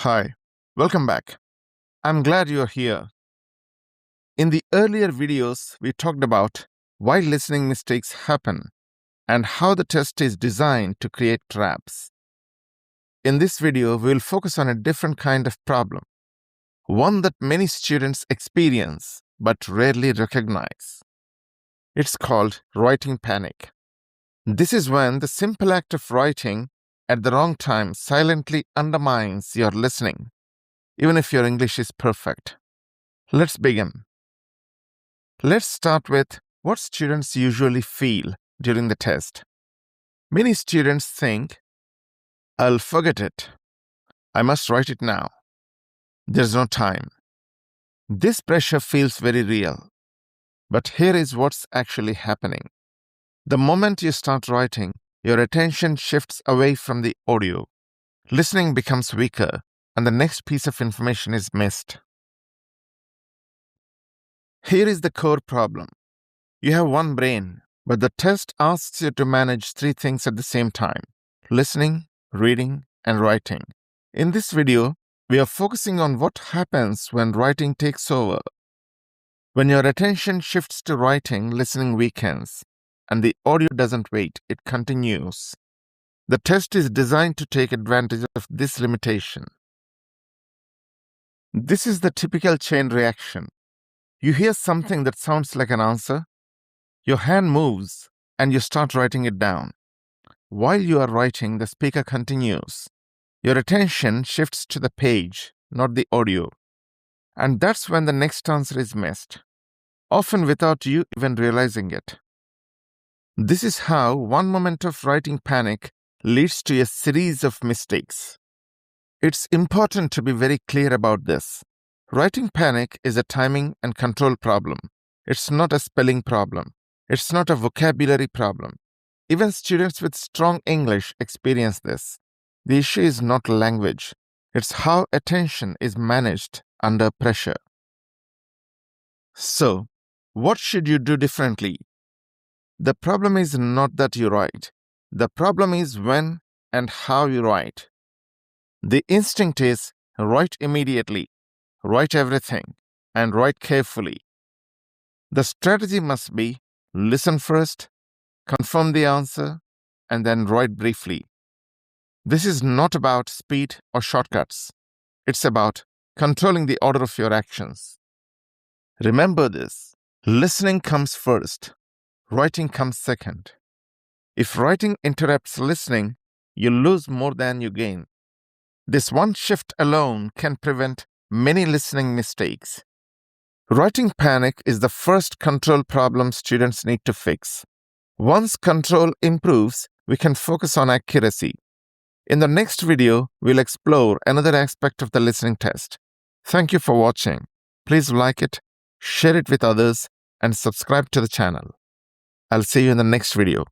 Hi, welcome back. I'm glad you're here. In the earlier videos, we talked about why listening mistakes happen and how the test is designed to create traps. In this video, we'll focus on a different kind of problem, one that many students experience but rarely recognize. It's called writing panic. This is when the simple act of writing at the wrong time silently undermines your listening, even if your English is perfect. Let's begin. Let's start with what students usually feel during the test. Many students think, I'll forget it. I must write it now. There's no time. This pressure feels very real. But here is what's actually happening. The moment you start writing, your attention shifts away from the audio. Listening becomes weaker, and the next piece of information is missed. Here is the core problem. You have one brain, but the test asks you to manage three things at the same time: listening, reading, and writing. In this video, we are focusing on what happens when writing takes over. When your attention shifts to writing, listening weakens, and the audio doesn't wait, it continues. The test is designed to take advantage of this limitation. This is the typical chain reaction. You hear something that sounds like an answer. Your hand moves, and you start writing it down. While you are writing, the speaker continues. Your attention shifts to the page, not the audio. And that's when the next answer is missed, often without you even realizing it. This is how one moment of writing panic leads to a series of mistakes. It's important to be very clear about this. Writing panic is a timing and control problem. It's not a spelling problem. It's not a vocabulary problem. Even students with strong English experience this. The issue is not language. It's how attention is managed under pressure. So, what should you do differently? The problem is not that you write. The problem is when and how you write. The instinct is write immediately, write everything, and write carefully. The strategy must be listen first, confirm the answer, and then write briefly. This is not about speed or shortcuts. It's about controlling the order of your actions. Remember this. Listening comes first. Writing comes second. If writing interrupts listening, you lose more than you gain. This one shift alone can prevent many listening mistakes. Writing panic is the first control problem students need to fix. Once control improves, we can focus on accuracy. In the next video, we'll explore another aspect of the listening test. Thank you for watching. Please like it, share it with others, and subscribe to the channel. I'll see you in the next video.